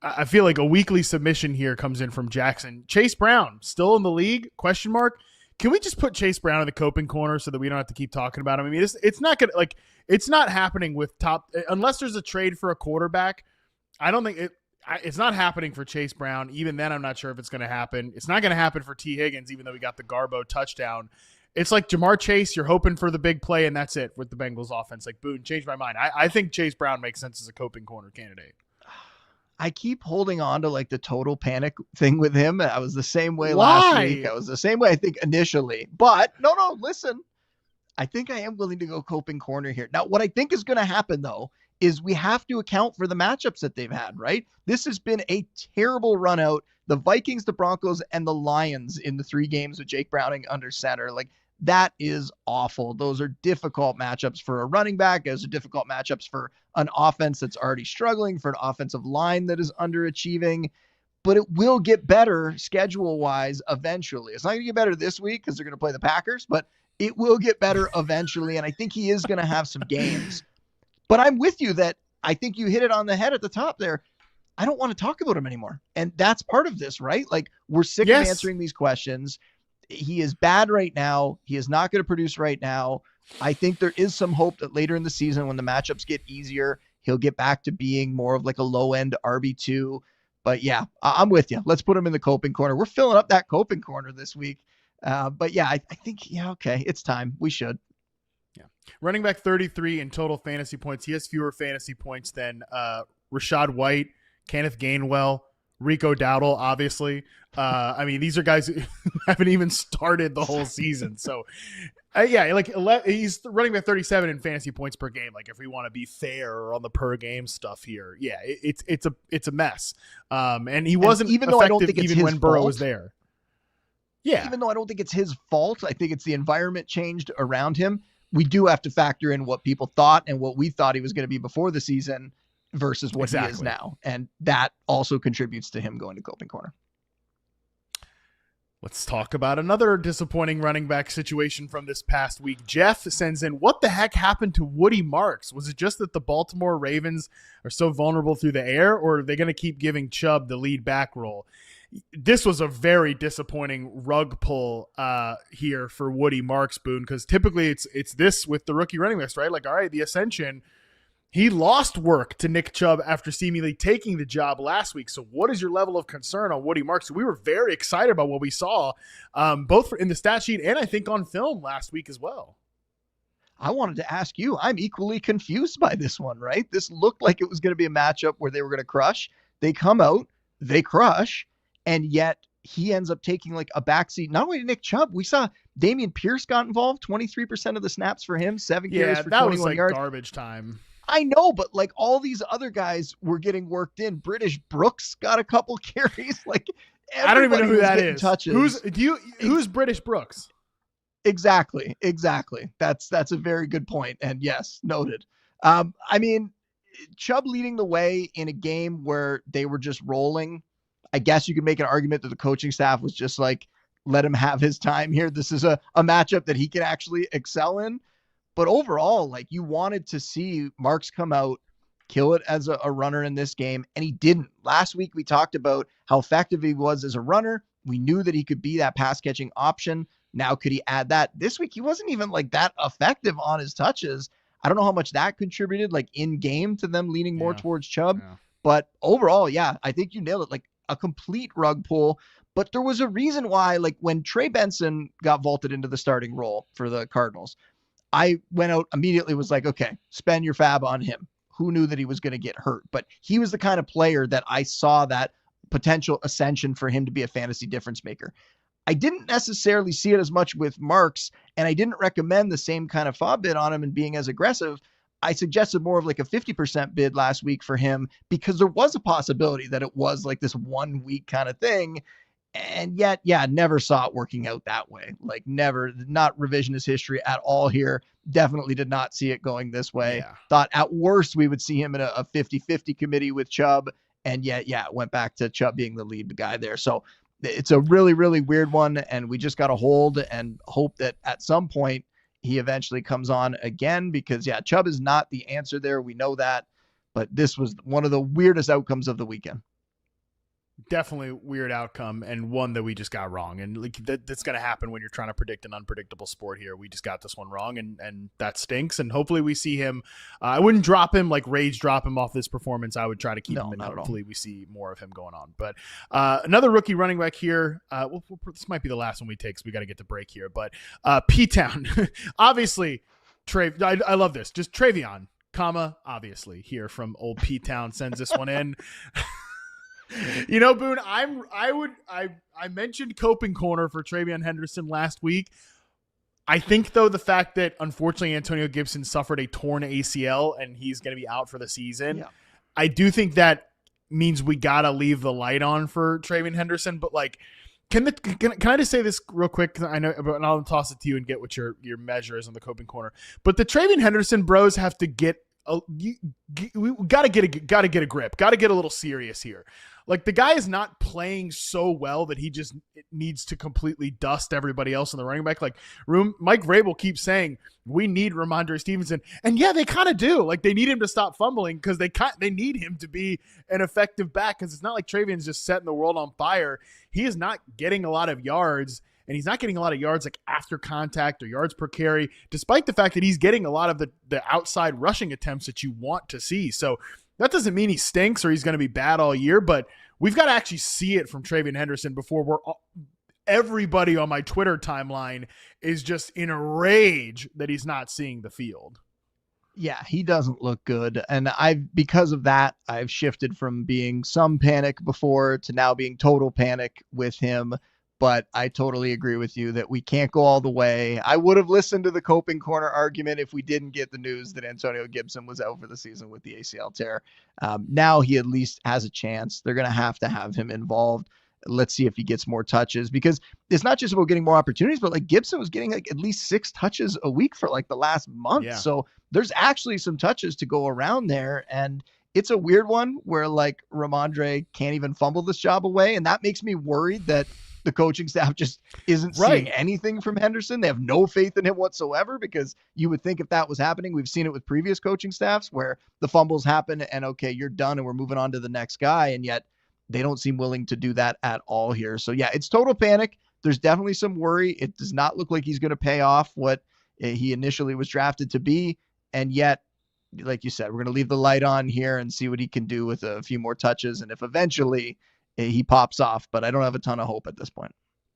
I feel like a weekly submission here comes in from Jackson. Chase Brown, still in the league? Question mark. Can we just put Chase Brown in the coping corner so that we don't have to keep talking about him? I mean, it's not gonna like it's not happening with top unless there's a trade for a quarterback. I don't think it's not happening for Chase Brown. Even then, I'm not sure if it's going to happen. It's not going to happen for T. Higgins, even though we got the Garbo touchdown. It's like Jamar Chase. You're hoping for the big play, and that's it with the Bengals offense. Like Boone changed my mind. I think Chase Brown makes sense as a coping corner candidate. I keep holding on to like the total panic thing with him. I was the same way last week. I was the same way, I think, initially. But no, listen. I think I am willing to go coping corner here. Now, what I think is going to happen, though, is we have to account for the matchups that they've had, right? This has been a terrible run out. The Vikings, the Broncos, and the Lions in the 3 games with Jake Browning under center. Like, that is awful. Those are difficult matchups for a running back. Those are difficult matchups for an offense that's already struggling, for an offensive line that is underachieving. But it will get better schedule-wise eventually. It's not going to get better this week because they're going to play the Packers, but it will get better eventually, and I think he is going to have some games. But I'm with you that I think you hit it on the head at the top there. I don't want to talk about him anymore. And that's part of this, right? Like, we're sick of answering these questions. He is bad right now. He is not going to produce right now. I think there is some hope that later in the season, when the matchups get easier, he'll get back to being more of like a low-end RB2. But yeah, I'm with you. Let's put him in the coping corner. We're filling up that coping corner this week. But yeah, I think, okay, it's time. We should. Yeah. Running back 33 in total fantasy points. He has fewer fantasy points than Rachaad White, Kenneth Gainwell, Rico Dowdle, obviously. I mean, these are guys who haven't even started the whole season. So, yeah, like he's running back 37 in fantasy points per game. Like, if we want to be fair on the per game stuff here, yeah, it's a mess. And he wasn't even though I don't think it's even his when Burrow fault, was there. Yeah, even though I don't think it's his fault, I think it's the environment changed around him. We do have to factor in what people thought and what we thought he was going to be before the season versus what he is now. And that also contributes to him going to coping corner. Let's talk about another disappointing running back situation from this past week. Jeff sends in, what the heck happened to Woody Marks? Was it just that the Baltimore Ravens are so vulnerable through the air, or are they going to keep giving Chubb the lead back role? This was a very disappointing rug pull here for Woody Marks, Boone, because typically it's this with the rookie running backs, right? Like, all right, the ascension. He lost work to Nick Chubb after seemingly taking the job last week. So what is your level of concern on Woody Marks? We were very excited about what we saw, both in the stat sheet and I think on film last week as well. I wanted to ask you, I'm equally confused by this one, right? This looked like it was going to be a matchup where they were going to crush. They come out, they crush, and yet he ends up taking like a backseat. Not only to Nick Chubb, we saw Dameon Pierce got involved, 23% of the snaps for him, 7 carries for 21 yards. Yeah, that was like yards. Garbage time. I know, but like all these other guys were getting worked in. British Brooks got a couple carries. Like, I don't even know who that is. Touches. Who's British Brooks? Exactly. That's a very good point. And yes, noted. I mean, Chubb leading the way in a game where they were just rolling. I guess you could make an argument that the coaching staff was just like, let him have his time here. This is a matchup that he can actually excel in. But overall, like, you wanted to see Marks come out, kill it as a runner in this game, and he didn't. Last week, we talked about how effective he was as a runner. We knew that he could be that pass-catching option. Now, could he add that? This week, he wasn't even, like, that effective on his touches. I don't know how much that contributed, like, in-game to them leaning more towards Chubb. Yeah. But overall, yeah, I think you nailed it. Like, a complete rug pull. But there was a reason why, like, when Trey Benson got vaulted into the starting role for the Cardinals, I went out immediately, was like, okay, spend your fab on him. Who knew that he was going to get hurt? But he was the kind of player that I saw that potential ascension for him to be a fantasy difference maker. I didn't necessarily see it as much with Marks, and I didn't recommend the same kind of FOB bid on him and being as aggressive. I suggested more of like a 50% bid last week for him because there was a possibility that it was like this 1 week kind of thing. And yet, yeah, never saw it working out that way. Like, never, not revisionist history at all here. Definitely did not see it going this way. Yeah. Thought at worst we would see him in a 50-50 committee with Chubb. And yet, yeah, it went back to Chubb being the lead guy there. So it's a really, really weird one. And we just got to hold and hope that at some point he eventually comes on again because, yeah, Chubb is not the answer there. We know that. But this was one of the weirdest outcomes of the weekend. definitely weird outcome, and one that we just got wrong. And like that's going to happen when you're trying to predict an unpredictable sport here. We just got this one wrong, and that stinks. And hopefully we see him. I wouldn't drop him, like rage drop him off this performance. I would try to keep him, and hopefully we see more of him going on. But another rookie running back here. This might be the last one we take, so we got to get to break here. But P-Town, obviously, I love this. Just Trayveon, obviously here from old P-Town sends this one in. You know, Boone, I mentioned coping corner for Trayveon Henderson last week. I think, though, the fact that unfortunately Antonio Gibson suffered a torn ACL and he's going to be out for the season, I do think that means we got to leave the light on for Trayveon Henderson. But like, can I just say this real quick? I know, and I'll toss it to you and get what your measure is on the coping corner. But the Trayveon Henderson bros have to get. We got to get a grip. Got to get a little serious here. Like, the guy is not playing so well that he just needs to completely dust everybody else in the running back. Like, Mike Vrabel keeps saying we need Ramondre Stevenson, and yeah, they kind of do. Like, they need him to stop fumbling because they need him to be an effective back, because it's not like Trayvion's just setting the world on fire. He is not getting a lot of yards. And he's not getting a lot of yards like after contact or yards per carry, despite the fact that he's getting a lot of the outside rushing attempts that you want to see. So that doesn't mean he stinks or he's going to be bad all year, but we've got to actually see it from Trayveon Henderson before everybody on my Twitter timeline is just in a rage that he's not seeing the field. Yeah, he doesn't look good. And because of that, I've shifted from being some panic before to now being total panic with him. But I totally agree with you that we can't go all the way. I would have listened to the coping corner argument if we didn't get the news that Antonio Gibson was out for the season with the ACL tear. Now he at least has a chance. They're going to have him involved. Let's see if he gets more touches, because it's not just about getting more opportunities, but like Gibson was getting like at least 6 touches a week for like the last month. Yeah. So there's actually some touches to go around there. And it's a weird one where like Ramondre can't even fumble this job away. And that makes me worried that the coaching staff just isn't seeing anything from Henderson. They have no faith in him whatsoever, because you would think if that was happening, we've seen it with previous coaching staffs where the fumbles happen and okay, you're done and we're moving on to the next guy. And yet they don't seem willing to do that at all here. So yeah, it's total panic. There's definitely some worry. It does not look like he's going to pay off what he initially was drafted to be. And yet, like you said, we're going to leave the light on here and see what he can do with a few more touches. And if eventually he pops off, but I don't have a ton of hope at this point.